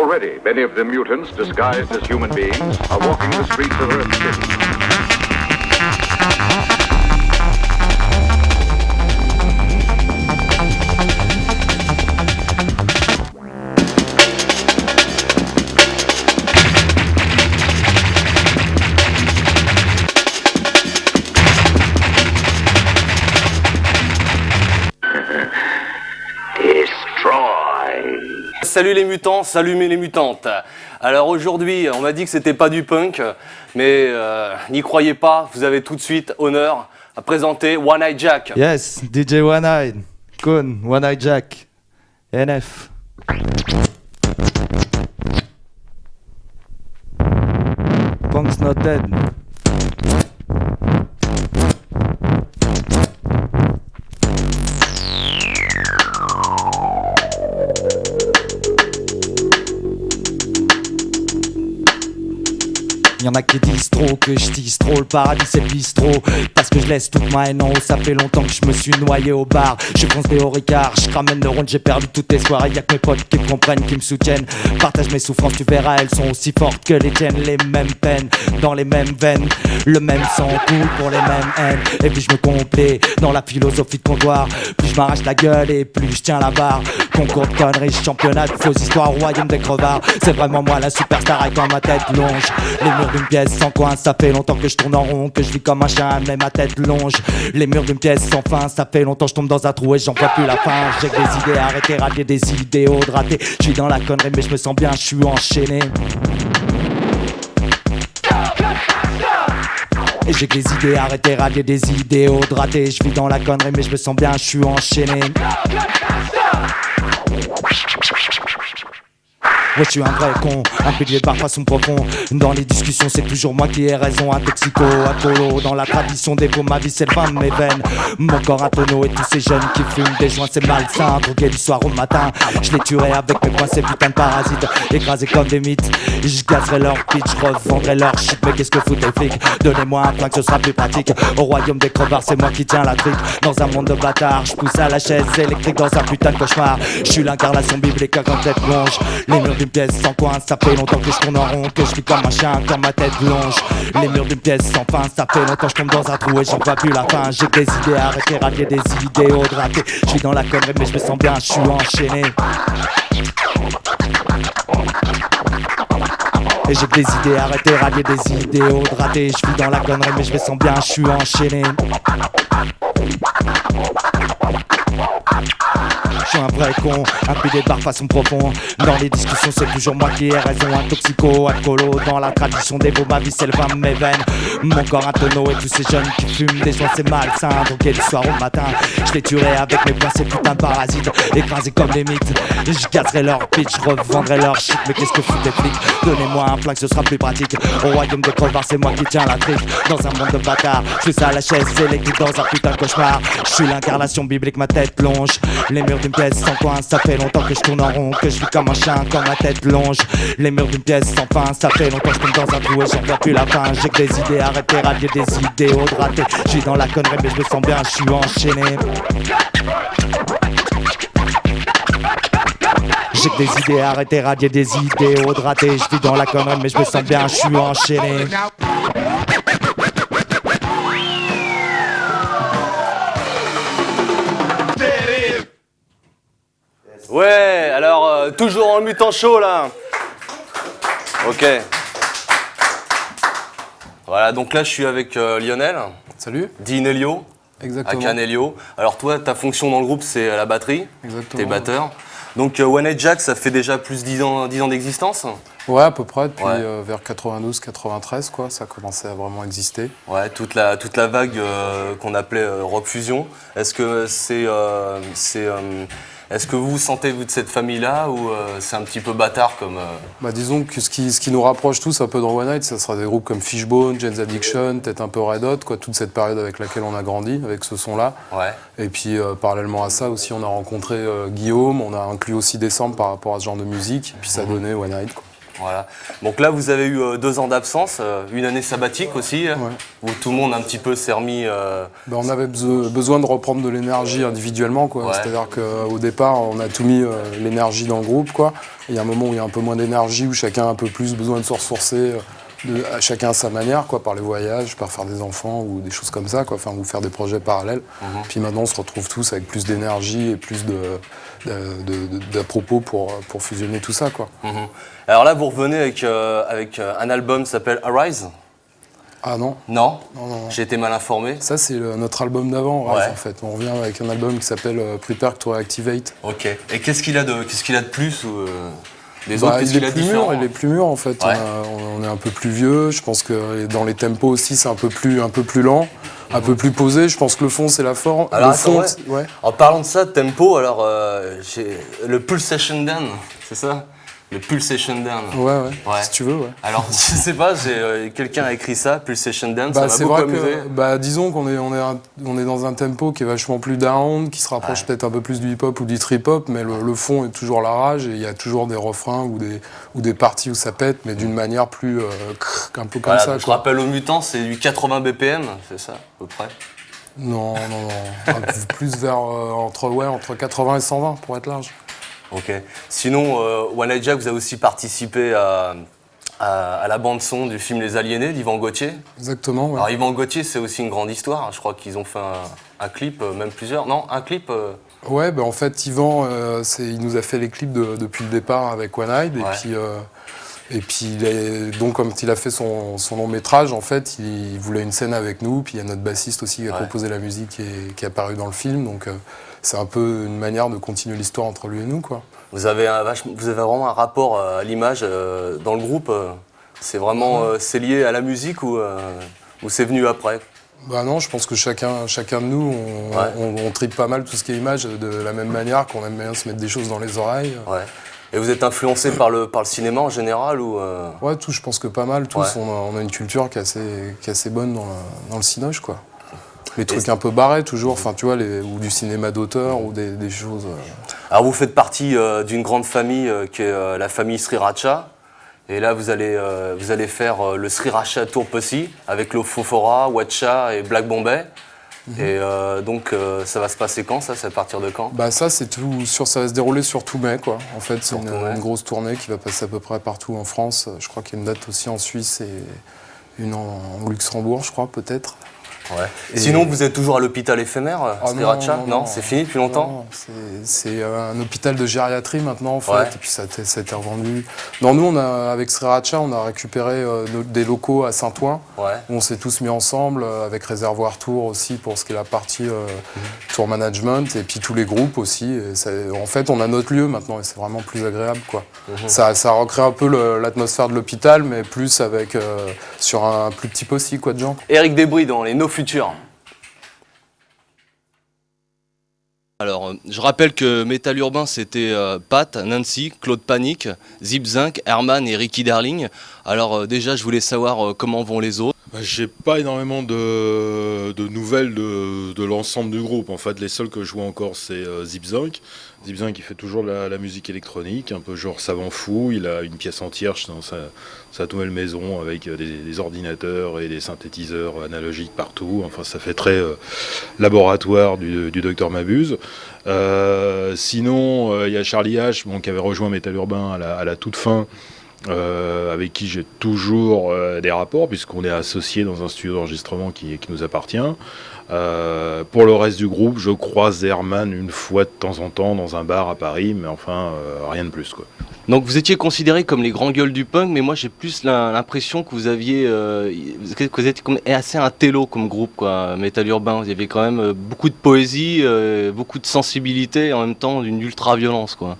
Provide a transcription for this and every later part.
Already, many of the mutants, disguised as human beings, are walking the streets of Earth City. Salut les mutants, salut les mutantes. Alors aujourd'hui, on m'a dit que c'était pas du punk, mais n'y croyez pas, vous avez tout de suite honneur à présenter One Eye Jack. Yes, DJ One Eye, Kun, One Eye Jack, NF. Punk's not dead. Y'en a qui disent trop que je tease trop, le paradis c'est le bistrot. Parce que je laisse toute ma haine en haut, ça fait longtemps que je me suis noyé au bar. Je fonce des hauts Ricard, je ramène le ronde, j'ai perdu toutes les soirées. Y'a que mes potes qui me comprennent, qui me soutiennent. Partage mes souffrances, tu verras, elles sont aussi fortes que les tiennes. Les mêmes peines, dans les mêmes veines. Le même sang coule pour les mêmes haines. Et puis je me complais dans la philosophie de comptoir. Plus je m'arrache la gueule et plus je tiens la barre. Concours de conneries, championnat de fausses histoires, royaume des crevards. C'est vraiment moi la superstar avec dans ma tête longe. Les murs d'une pièce sans coin, ça fait longtemps que je tourne en rond, que je vis comme un chien, mais ma tête longe. Les murs d'une pièce sans fin, ça fait longtemps que je tombe dans un trou et j'en vois plus la fin. J'ai que des idées arrêtées, radier des idéaux de rater. Je suis dans la connerie mais je me sens bien, je suis enchaîné. Et j'ai que des idées arrêtées, radier des idéaux de rater. Je vis dans la connerie mais je me sens bien, je suis enchaîné. Ouais, je suis un vrai con, un pilier de bar façon profond. Dans les discussions, c'est toujours moi qui ai raison. Un toxico, un colo, dans la tradition des beaux, ma vie c'est le vin de mes veines. Mon corps un tonneau et tous ces jeunes qui fument des joints, c'est malsain. Drogué du soir au matin, je les tuerai avec mes poings, ces putains de parasites. Écrasés comme des mythes, je gazerai leur pitch, je revendrai leur shit. Mais qu'est-ce que foutent les flics? Donnez-moi un flingue, ce sera plus pratique. Au royaume des crevards, c'est moi qui tiens la trique. Dans un monde de bâtards, je pousse à la chaise électrique dans un putain de cauchemar. Je suis l'incarnation biblique quand tête plonge. Les murs d'une pièce sans coin, ça fait longtemps que je tourne en rond, que je vis comme un chien, quand ma tête longe. Les murs d'une pièce sans fin, ça fait longtemps que je tombe dans un trou et j'en vois plus la fin. J'ai des idées arrêtées, radier des idéaux de rater. Je suis dans la connerie mais je me sens bien, je suis enchaîné. Et j'ai que des idées arrêtées, radier des idéaux de rater. Je vis dans la connerie mais je me sens bien, je suis enchaîné. Je suis un vrai con, un pilier de bar façon profond. Dans les discussions c'est toujours moi qui ai raison. Un toxico, alcoolo, dans la tradition des beaux, ma vie c'est le vin de mes veines. Mon corps un tonneau et tous ces jeunes qui fument des joints c'est malsain. Drogué du soir au matin, je les tuerai avec mes poings, ces putains de parasites. Écrasés comme des mythes, je casserai leur pitch, je revendrai leur shit. Mais qu'est-ce que foutent les flics? Donnez-moi un flingue, ce sera plus pratique. Au royaume des crevards, c'est moi qui tiens la trique. Dans un monde de bâtards, je suis à la chaise électrique dans un putain de cauchemar. Je suis l'incarnation biblique, ma tête plonge. Les murs d'une pièce sans coin, ça fait longtemps que je tourne en rond, que je vis comme un chien, quand ma tête longe. Les murs d'une pièce sans fin, ça fait longtemps que je tombe dans un trou et j'en vois plus la fin. J'ai que des idées arrêtées, radier des idéaux de rater. Je suis dans la connerie mais je me sens bien, je suis enchaîné. J'ai que des idées arrêtées, radier des idéaux de rater. Je vis dans la connerie mais je me sens bien, je suis enchaîné. Ouais, alors toujours en mutant chaud là. Ok. Voilà, donc là je suis avec Lionel. Salut. Dean Elio. Exactement. Akan Elio. Alors toi, ta fonction dans le groupe c'est la batterie. Exactement. T'es batteur. Donc One Eye Jack, ça fait déjà plus de 10 ans d'existence. Ouais, à peu près, depuis Ouais. vers 92-93, quoi, ça a commencé à vraiment exister. Ouais, toute la vague qu'on appelait rock fusion. Est-ce que est-ce que vous vous sentez vous de cette famille-là ou c'est un petit peu bâtard comme Bah, disons que ce qui nous rapproche tous un peu dans One Night, ça sera des groupes comme Fishbone, Jane's Addiction, peut-être un peu Red Hot, quoi, toute cette période avec laquelle on a grandi, avec ce son-là. Ouais. Et puis parallèlement à ça aussi, on a rencontré Guillaume, on a inclus aussi Décembre par rapport à ce genre de musique, et puis ça a donné One Night, quoi. Voilà. Donc là, vous avez eu 2 ans d'absence, une année sabbatique aussi, où tout le monde un petit peu s'est remis... On avait besoin de reprendre de l'énergie individuellement, quoi. Ouais. C'est-à-dire qu'au départ, on a tout mis l'énergie dans le groupe, quoi. Et il y a un moment où il y a un peu moins d'énergie, où chacun a un peu plus besoin de se ressourcer, chacun à sa manière, quoi, par les voyages, par faire des enfants ou des choses comme ça, quoi. Enfin, ou faire des projets parallèles. Puis maintenant, on se retrouve tous avec plus d'énergie et plus d'à propos pour fusionner tout ça, quoi. Alors là, vous revenez avec un album qui s'appelle Arise. Ah non. Non, Non. J'ai été mal informé. Ça, c'est notre album d'avant, Rise, Ouais. en fait. On revient avec un album qui s'appelle Prepare to Reactivate. Ok. Et qu'est-ce qu'il a de plus ou, des autres, qu'est-ce il qu'il a est de plus différent? mûr, il est plus mûr en fait. Ouais. On est un peu plus vieux. Je pense que dans les tempos aussi, c'est un peu plus lent, un peu plus posé. Je pense que le fond, c'est la forme. Alors, le attends, fond, ouais. ouais. En parlant de ça, tempo, alors j'ai le Pulsation Down, c'est ça? Le Pulsation Down. Ouais, Ouais. si tu veux, ouais. Alors, je sais pas, quelqu'un a écrit ça, Pulsation Down, ça m'a C'est beaucoup vrai amusé. que, disons qu'on est dans un tempo qui est vachement plus down, qui se rapproche peut-être un peu plus du hip-hop ou du trip-hop, mais le fond est toujours la rage et il y a toujours des refrains ou des parties où ça pète, mais d'une manière plus un peu comme Voilà, ça. je Quoi. rappelle aux mutants, c'est du 80 BPM, c'est ça, à peu près. Non. Plus vers entre 80 et 120 pour être large. Ok. Sinon, One Night Jack, vous avez aussi participé à la bande-son du film Les Aliénés d'Yvan Gauthier. Exactement, ouais. Alors, Yvan Gauthier, c'est aussi une grande histoire. Je crois qu'ils ont fait un clip, même plusieurs. Non, un clip. Ouais, en fait, Yvan, il nous a fait les clips depuis le départ avec One Eye. Et puis, donc, comme il a fait son long métrage, en fait, il voulait une scène avec nous. Puis il y a notre bassiste aussi qui a composé la musique qui est apparue dans le film. Donc, c'est un peu une manière de continuer l'histoire entre lui et nous, quoi. Vous avez vraiment un rapport à l'image dans le groupe. C'est vraiment c'est lié à la musique ou c'est venu après? Non, je pense que chacun de nous, on tripe pas mal tout ce qui est image de la même manière qu'on aime bien se mettre des choses dans les oreilles. Ouais. Et vous êtes influencé par le cinéma en général ou Ouais, je pense que pas mal. Tous, on a une culture qui est assez bonne dans le cinoche, quoi. Les trucs un peu barrés, toujours, enfin, tu vois, ou du cinéma d'auteur, ou des choses... Alors, vous faites partie d'une grande famille qui est la famille Sriracha. Et là, vous allez faire le Sriracha Tour Posse avec Lofofora, Watcha et Black Bombay. Et donc, ça va se passer quand, ça? C'est à partir de quand? Ça, ça va se dérouler sur tout mai, quoi. En fait, c'est Sur tout mai. une grosse tournée qui va passer à peu près partout en France. Je crois qu'il y a une date aussi en Suisse et une en Luxembourg, je crois, peut-être. Ouais. Et sinon, vous êtes toujours à l'hôpital éphémère, Sriracha? Non, c'est fini depuis longtemps? Non, c'est un hôpital de gériatrie maintenant, en fait, Ouais. et puis ça a été revendu. Non, nous, avec Sriracha, on a récupéré des locaux à Saint-Ouen, Ouais. où on s'est tous mis ensemble, avec Réservoir Tour aussi, pour ce qui est la partie tour management, et puis tous les groupes aussi. En fait, on a notre lieu maintenant, et c'est vraiment plus agréable, quoi. Ça recrée un peu l'atmosphère de l'hôpital, mais plus avec, sur un plus petit possi, quoi, de gens. Éric Desbris dans Les No Futurs. Alors, je rappelle que Métal Urbain, c'était Pat, Nancy, Claude Panic, Zip Zinc, Herman et Ricky Darling. Alors déjà, je voulais savoir comment vont les autres. J'ai pas énormément de nouvelles de l'ensemble du groupe. En fait, les seuls que je vois encore, c'est Zip Zinc. Zip Zinc, il fait toujours la musique électronique, un peu genre savant fou. Il a une pièce entière dans sa nouvelle maison avec des ordinateurs et des synthétiseurs analogiques partout. Enfin, ça fait très laboratoire du Dr Mabuse. Sinon, il y a Charlie H, qui avait rejoint Métal Urbain à la toute fin. Avec qui j'ai toujours des rapports puisqu'on est associés dans un studio d'enregistrement qui nous appartient. Pour le reste du groupe, je croise Herman une fois de temps en temps dans un bar à Paris, mais enfin rien de plus, quoi. Donc vous étiez considérés comme les grands gueules du punk, mais moi j'ai plus l'impression que vous aviez, que vous êtes assez un télo comme groupe, quoi. Métal Urbain, vous aviez quand même beaucoup de poésie, beaucoup de sensibilité, et en même temps d'une ultra-violence, quoi.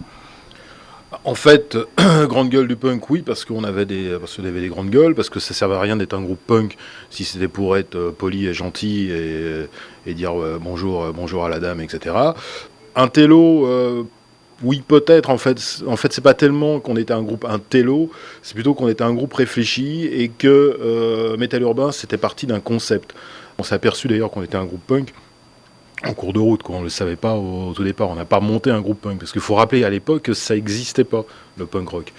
En fait, grande gueule du punk, oui, parce qu'on avait des grandes gueules, parce que ça servait à rien d'être un groupe punk si c'était pour être poli et gentil et dire bonjour à la dame, etc. Un télo, oui, peut-être. En fait, c'est pas tellement qu'on était un groupe intello, c'est plutôt qu'on était un groupe réfléchi et que Métal Urbain, c'était parti d'un concept. On s'est aperçu d'ailleurs qu'on était un groupe punk en cours de route, quoi. On ne le savait pas au tout départ. On n'a pas monté un groupe punk. Parce qu'il faut rappeler à l'époque que ça n'existait pas, le punk rock.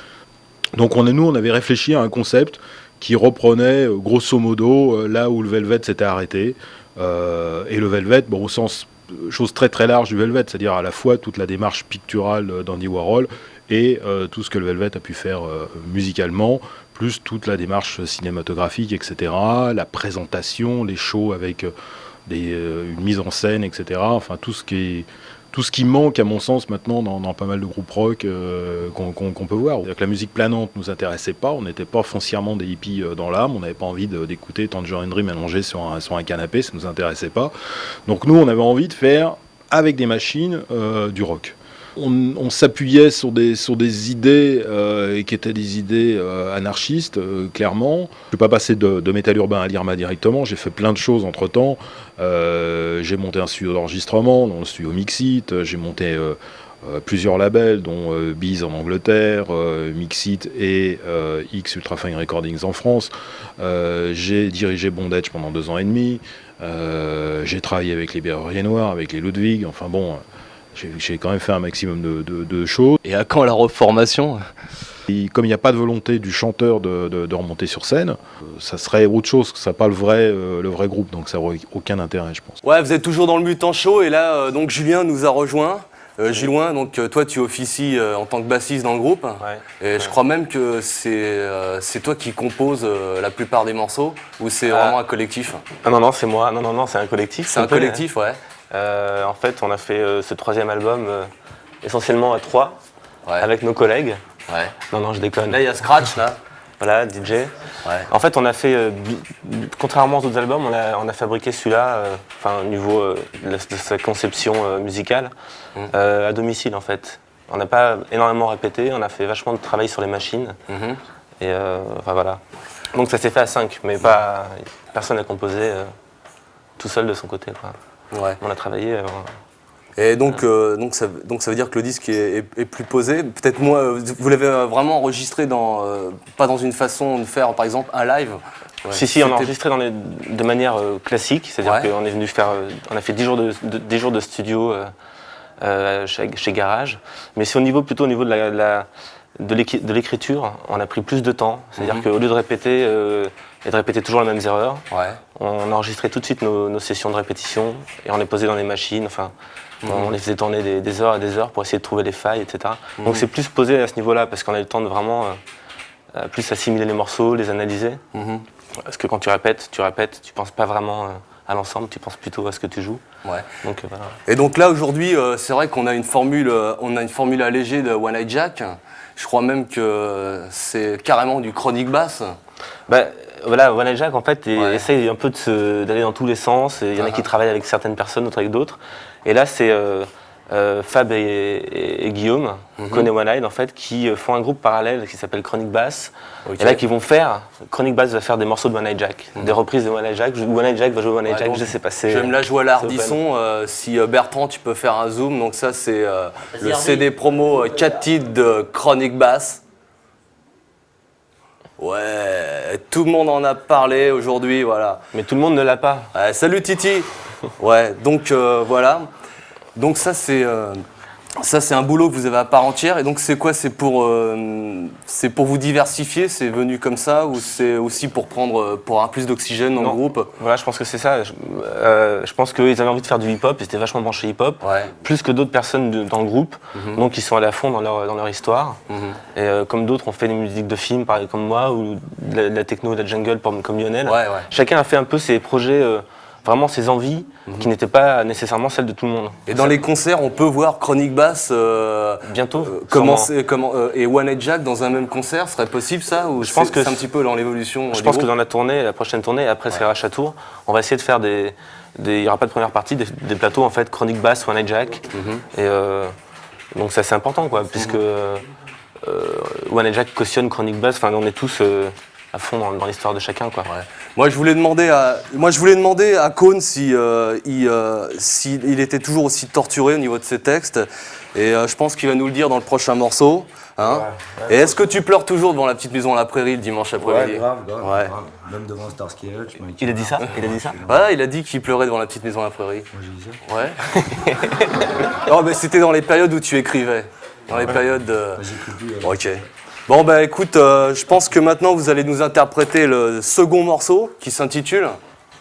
Donc on avait réfléchi à un concept qui reprenait grosso modo là où le Velvet s'était arrêté. Et le Velvet, bon, au sens, chose très très large du Velvet, c'est-à-dire à la fois toute la démarche picturale d'Andy Warhol et tout ce que le Velvet a pu faire musicalement, plus toute la démarche cinématographique, etc., la présentation, les shows avec une mise en scène, etc., enfin tout ce qui manque à mon sens maintenant dans pas mal de groupes rock qu'on peut voir. C'est-à-dire que la musique planante nous intéressait pas, on n'était pas foncièrement des hippies dans l'âme, on n'avait pas envie d'écouter Tangerine Dream allongé sur un canapé, ça nous intéressait pas. Donc nous on avait envie de faire avec des machines du rock. On s'appuyait sur des idées qui étaient des idées anarchistes, clairement. Je ne suis pas passé de métal urbain à l'IRMA directement, j'ai fait plein de choses entre-temps. J'ai monté un studio d'enregistrement, dans le studio Mixit, j'ai monté plusieurs labels, dont Beez en Angleterre, Mixit et X Ultrafine Recordings en France. J'ai dirigé Bondage pendant 2 ans et demi. J'ai travaillé avec les Berruriers Noirs, avec les Ludwig, enfin bon... J'ai quand même fait un maximum de choses. Et à quand la reformation ? Et comme il n'y a pas de volonté du chanteur de remonter sur scène, ça serait autre chose, ça n'a pas le vrai groupe, donc ça n'aurait aucun intérêt, je pense. Ouais, vous êtes toujours dans le Mutant Show et là, donc Julien nous a rejoint. Julien, donc toi tu officies en tant que bassiste dans le groupe. Ouais. Et je crois même que c'est toi qui composes la plupart des morceaux ou c'est vraiment un collectif ? Non, c'est moi. Non, c'est un collectif. C'est un collectif, ouais. En fait, on a fait ce 3e album essentiellement à 3, Ouais. avec nos collègues. Ouais. Non, je déconne. Là, il y a Scratch, là. Voilà, DJ. Ouais. En fait, on a fait, contrairement aux autres albums, on a fabriqué celui-là, au niveau de sa conception musicale, à domicile, en fait. On n'a pas énormément répété, on a fait vachement de travail sur les machines. Et voilà. Donc ça s'est fait à 5, mais personne n'a composé tout seul de son côté, quoi. Ouais. On a travaillé. Et donc ça veut dire que le disque est plus posé. Peut-être moi, vous l'avez vraiment enregistré pas dans une façon de faire, par exemple, un live. Ouais. Si, on a enregistré de manière classique, c'est-à-dire qu'on est venu faire, on a fait 10 jours de studio chez Garage. Mais c'est plutôt au niveau de l'écriture, on a pris plus de temps. C'est-à-dire qu'au lieu de répéter et de répéter toujours les mêmes erreurs, on a enregistré tout de suite nos sessions de répétition et on les posait dans les machines. Enfin, on les faisait tourner des heures et des heures pour essayer de trouver les failles, etc. Donc c'est plus posé à ce niveau-là parce qu'on a eu le temps de vraiment plus assimiler les morceaux, les analyser. Parce que quand tu répètes, tu penses pas vraiment à l'ensemble, tu penses plutôt à ce que tu joues. Ouais. Donc, voilà. Et donc là aujourd'hui, c'est vrai qu'on a une formule allégée de One Eye Jack. Je crois même que c'est carrément du chronic bass. Voilà, One Eye Jack en fait essaye un peu d'aller dans tous les sens. Il y en a qui travaillent avec certaines personnes, d'autres avec d'autres. Et là c'est Fab et Guillaume, Cone et One Eye en fait, qui font un groupe parallèle qui s'appelle Chronic Bass. Okay. Et là qui vont faire, Chronic Bass va faire des morceaux de One Eye Jack, des reprises de One Eye Jack. One Eye Jack va jouer One Eye Jack, je sais pas. Je vais me la jouer à l'Ardisson. Si Bertrand tu peux faire un zoom, donc ça c'est le CD promo 4 titres de Chronic Bass. Ouais, tout le monde en a parlé aujourd'hui, voilà. Mais tout le monde ne l'a pas. Salut Titi. Ouais, donc voilà. Donc ça c'est un boulot que vous avez à part entière. Et donc c'est quoi ? C'est pour vous diversifier, c'est venu comme ça, ou c'est aussi pour avoir plus d'oxygène dans le groupe ? Voilà, je pense que c'est ça. Je pense qu'ils avaient envie de faire du hip-hop, ils étaient vachement branchés hip-hop, plus que d'autres personnes dans le groupe. Donc ils sont allés à fond dans leur histoire. Et comme d'autres ont fait des musiques de films, pareil comme moi, ou de la techno, de la jungle, comme Lionel. Chacun a fait un peu ses projets, vraiment ses envies, qui n'étaient pas nécessairement celles de tout le monde. Et dans les concerts, on peut voir Chronic Bass bientôt et One Eye Jack dans un même concert, serait possible ça ? Ou je pense que c'est un petit peu dans l'évolution. Je pense que dans la prochaine tournée, après Sriracha Tour, on va essayer de faire il n'y aura pas de première partie, des plateaux en fait, Chronic Bass, One Eye Jack. Et donc ça c'est important quoi, puisque One Eye Jack cautionne Chronic Bass, enfin on est tous à fond dans l'histoire de chacun quoi. Moi je voulais demander à Cone s'il était toujours aussi torturé au niveau de ses textes, et je pense qu'il va nous le dire dans le prochain morceau. Hein. Et est-ce que tu pleures toujours devant la petite maison à la prairie le dimanche après-midi ? Grave. Même devant Starsky Hutch. Il a dit ça ? Ouais, il a dit qu'il pleurait devant la petite maison à la prairie. Moi j'ai dit ça. Ouais. Non mais c'était dans les périodes où tu écrivais. Dans les périodes de... J'écris plus. Ok. Bon bah écoute, je pense que maintenant vous allez nous interpréter le second morceau qui s'intitule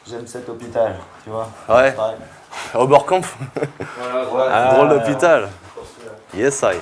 J'aime cet hôpital, tu vois. Ouais. Pareil. Oberkampf. Drôle d'hôpital. Yes I.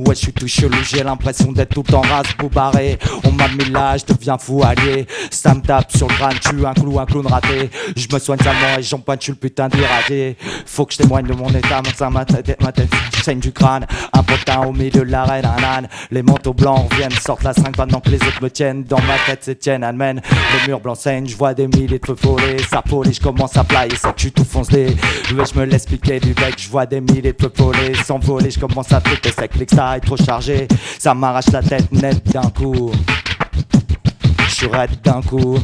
Ouais, je suis tout chelou, j'ai l'impression d'être tout en race boubarré. On m'a mis là, je deviens fou allié. Ça me tape sur le crâne, tu un clown raté. Je me soigne salement et j'empoigne, tu le putain d'irradié. Faut que je témoigne de mon état, ma tête saigne du crâne. Un potin au milieu de l'arène, un âne. Les manteaux blancs reviennent, sortent la 5 pendant que les autres me tiennent. Dans ma tête, c'est tienne, admène. Les murs blancs saignent, je vois des milliers de feux follets. Ça polie, je commence à flyer, ça tue tout fonce-les. Ouais, je me laisse piquer du bec, je vois des milliers de feux follets. S'envoler, je commence à triper sec, l'extra est trop chargé, ça m'arrache la tête net d'un coup. Je suis raide d'un coup.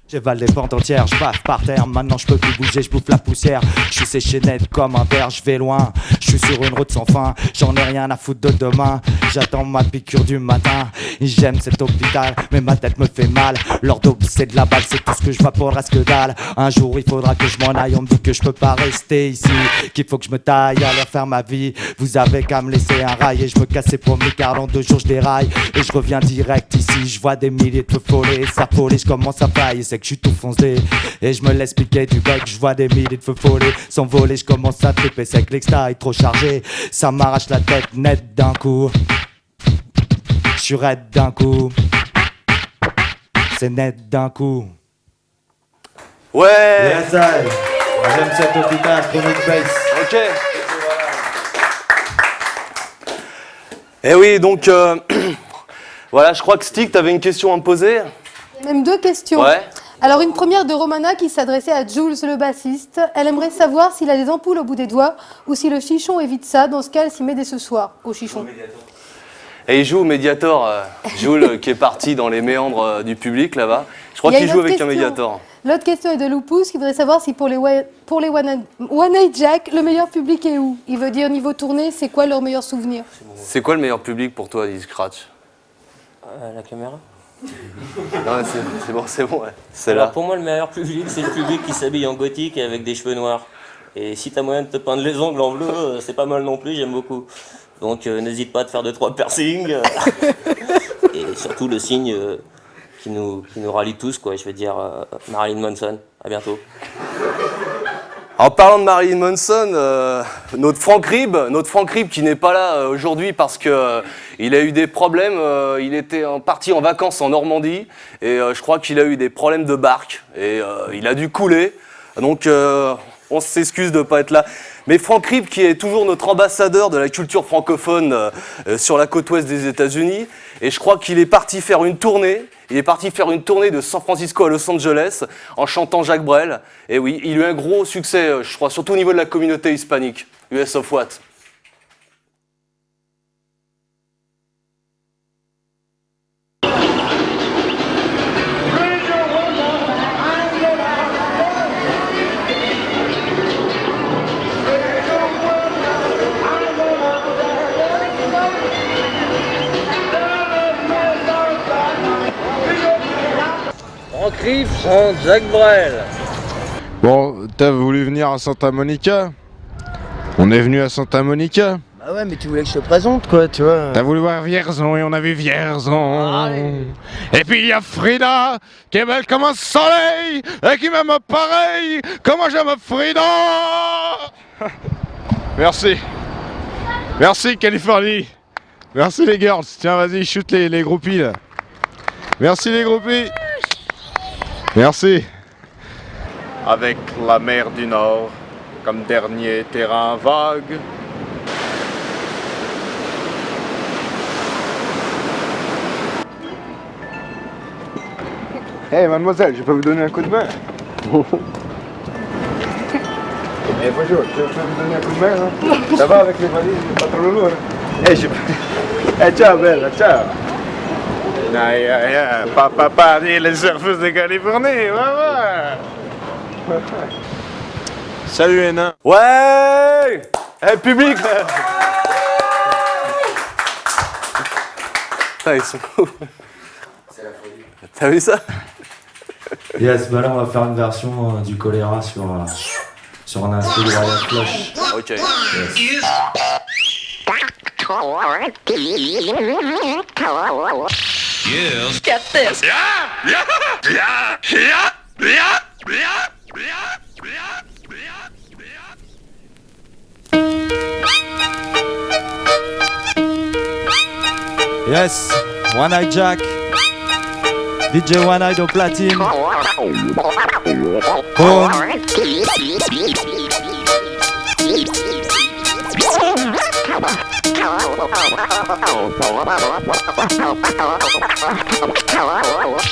J'évale des pentes entières, je baffe par terre. Maintenant je peux plus bouger, je bouffe la poussière. Je suis séché net comme un verre, je vais loin. Je suis sur une route sans fin, j'en ai rien à foutre de demain. J'attends ma piqûre du matin. J'aime cet hôpital, mais ma tête me fait mal. L'ordre c'est de la balle, c'est tout ce que je vois pour le reste que dalle. Un jour il faudra que je m'en aille, on me dit que je peux pas rester ici, qu'il faut que je me taille à leur faire ma vie. Vous avez qu'à me laisser un rail et je me casse pour mes car dans 2 jours je déraille. Et je reviens direct ici, je vois des milliers de feux follets. Ça folie, je commence à faillir, c'est que je suis tout foncé. Et je me laisse piquer du bec, je vois des milliers de feux follets. S'envoler, je commence à triper, c'est que l'extra est trop chargé. Ça m'arrache la tête net d'un coup. Je suis raide d'un coup. C'est net d'un coup. Ouais. Yes, I. J'aime cet hôpital, Chronic Bass. Ok. Et oui, donc voilà, je crois que Stick, t'avais une question à me poser. Même 2 questions. Ouais. Alors une première de Romana qui s'adressait à Jules le bassiste. Elle aimerait savoir s'il a des ampoules au bout des doigts ou si le chichon évite ça. Dans ce cas, elle s'y met dès ce soir au chichon. Et il joue au Mediator, Jules qui est parti dans les méandres du public là-bas. Je crois Il y a qu'il une joue autre avec un question. Mediator. L'autre question est de Lupus qui voudrait savoir si pour les One Night Jack, le meilleur public est où? Il veut dire niveau tournée, c'est quoi leur meilleur souvenir? C'est quoi le meilleur public pour toi, dit Scratch? La caméra. Non, c'est bon, ouais. C'est Alors là. pour moi, le meilleur public, c'est le public qui s'habille en gothique et avec des cheveux noirs. Et si t'as moyen de te peindre les ongles en bleu, c'est pas mal non plus, j'aime beaucoup. Donc n'hésite pas à te faire 2-3 piercings. Et surtout le signe qui nous rallie tous, quoi. Je veux dire, Marilyn Manson. À bientôt. En parlant de Marilyn Manson, notre Franck Rib qui n'est pas là aujourd'hui parce que il a eu des problèmes, il était parti en vacances en Normandie et je crois qu'il a eu des problèmes de barque et il a dû couler. Donc on s'excuse de ne pas être là. Mais Franck Rib qui est toujours notre ambassadeur de la culture francophone sur la côte ouest des États-Unis et je crois qu'il est parti faire une tournée. Il est parti faire une tournée de San Francisco à Los Angeles en chantant Jacques Brel. Et oui, il a eu un gros succès, je crois, surtout au niveau de la communauté hispanique. US of What? Franck Rib chante Jacques Brel. Bon, t'as voulu venir à Santa Monica? On est venu à Santa Monica. Bah ouais, mais tu voulais que je te présente, quoi, tu vois. T'as voulu voir Vierzon et on a vu Vierzon. Et puis il y a Frida, qui est belle comme un soleil et qui m'aime pareil. Comment j'aime Frida. Merci. Merci Californie. Merci les girls. Tiens, vas-y, shoot les groupies là. Merci les groupies. Merci. Avec la mer du Nord comme dernier terrain vague. Hey mademoiselle, je peux vous donner un coup de main? Eh bonjour, je peux vous donner un coup de main hein? Ça va avec les valises, pas trop lourd hein? Ciao bella, ciao. Papa, les surfeurs de Californie, ouais. Salut Hénin. Ouais. Eh, public là. Putain, ils sont fous. C'est la folie. T'as vu ça? Yes, bah là on va faire une version du choléra sur un instru de Ryan Flush. Ok. Yes. Yes. Get this. Yes, One Eye Jack, DJ One Eye au platine. Boom.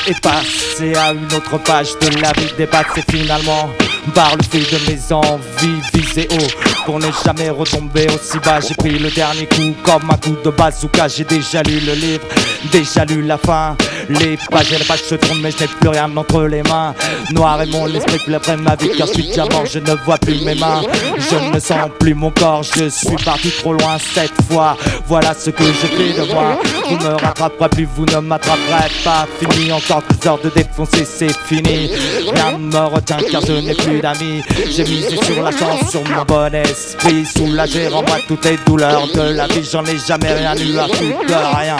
Et passer à une autre page de la vie débattre, c'est finalement par le fil de mes envies viser haut pour ne jamais retomber aussi bas. J'ai pris le dernier coup comme un coup de bazooka. J'ai déjà lu le livre, déjà lu la fin. Les pages et les pages se tournent mais je n'ai plus rien entre les mains. Noir et mon esprit plein après ma vie car je suis diamant, je ne vois plus mes mains. Je ne sens plus mon corps, je suis parti trop loin cette fois. Voilà ce que je fais de moi. Vous me rattraperez plus, vous ne m'attraperez pas. Fini, encore plus heures de défoncer, c'est fini. Rien ne me retient car je n'ai plus d'amis. J'ai misé sur la chance, sur mon bon esprit. Soulagé, rends-moi toutes les douleurs de la vie. J'en ai jamais rien eu à foutre de rien.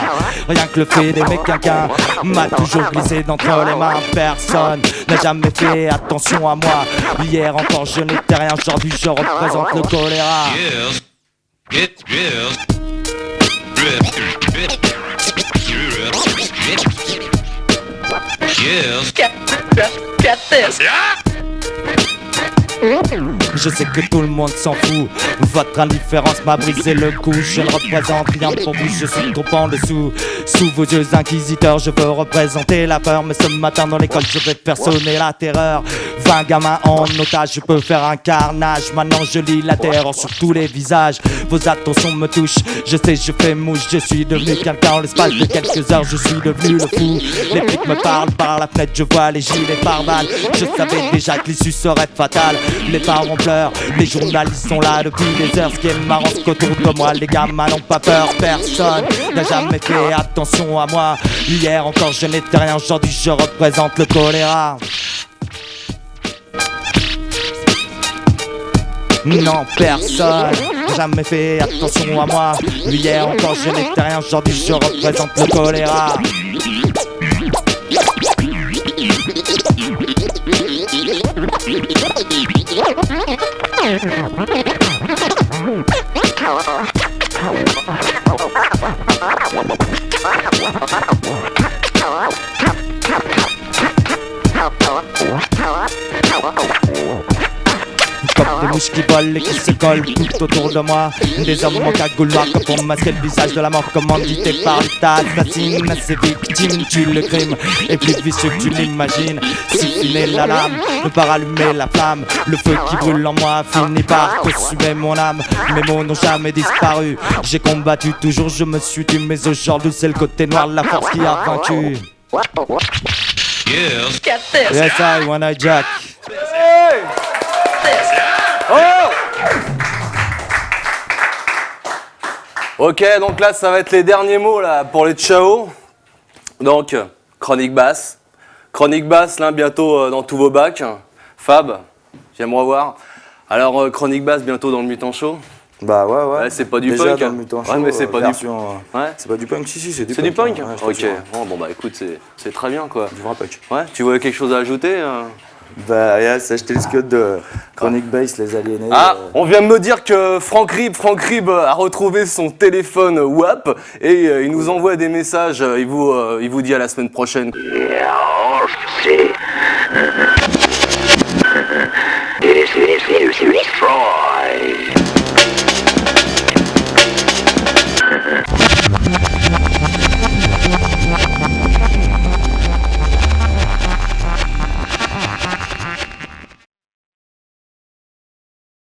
Rien que le fait d'aimer quelqu'un m'a toujours glissé d'entre les mains. Personne n'a jamais fait attention à moi. Hier encore je n'étais rien, aujourd'hui je représente le choléra. Get this. Je sais que tout le monde s'en fout. Votre indifférence m'a brisé le cou. Je ne représente rien pour vous, je suis trop en dessous. Sous vos yeux inquisiteurs, je veux représenter la peur. Mais ce matin dans l'école, je vais faire sonner la terreur. 20 gamins en otage, je peux faire un carnage. Maintenant je lis la terreur sur tous les visages. Vos attentions me touchent, je sais je fais mouche. Je suis devenu quelqu'un en l'espace de quelques heures. Je suis devenu le fou. Les flics me parlent par la fenêtre, je vois les gilets pare-balles. Je savais déjà que l'issue serait fatale. Les parents pleurent, les journalistes sont là depuis des heures. Ce qui est marrant c'est qu'autour de moi les gamins n'ont pas peur. Personne n'a jamais fait attention à moi. Hier encore je n'étais rien, aujourd'hui je représente le choléra. Non, personne n'a jamais fait attention à moi. Hier encore je n'étais rien, aujourd'hui je représente le choléra. Comme des mouches qui volent et qui se collent tout autour de moi. Des hommes en cagoule noire que pour masquer le visage de la mort. Commandité par l'État, assassine ses victimes, tue le crime est plus vicieux que tu l'imagines. Siphonner la lame, ne pas rallumer la flamme. Le feu qui brûle en moi finit par consumer mon âme. Mes mots n'ont jamais disparu. J'ai combattu toujours, je me suis tué. Mais aujourd'hui c'est le côté noir de la force qui a vaincu. Yes. Get this. Yes, I, One Eye Jack. Hey! Oh! Ok, donc là, ça va être les derniers mots là pour les ciao. Donc, chronique basse. Chronique basse, là, bientôt dans tous vos bacs. Fab, j'aime revoir. Alors, chronique basse, bientôt dans le Mutant Show. Bah ouais. C'est pas du déjà punk. Dans le Mutant Show, ouais, mais c'est pas version, du. Ouais. C'est pas du punk, si, c'est du punk. C'est du punk. Ouais, ok. Bon, bah écoute, c'est très bien quoi. Du vrai punk. Ouais. Tu vois quelque chose à ajouter Bah, yes, acheter le scud de Chronic Base, les aliénés. Ah, on vient de me dire que Franck Rib a retrouvé son téléphone WAP et il nous envoie des messages. Il vous dit à la semaine prochaine. Destroy.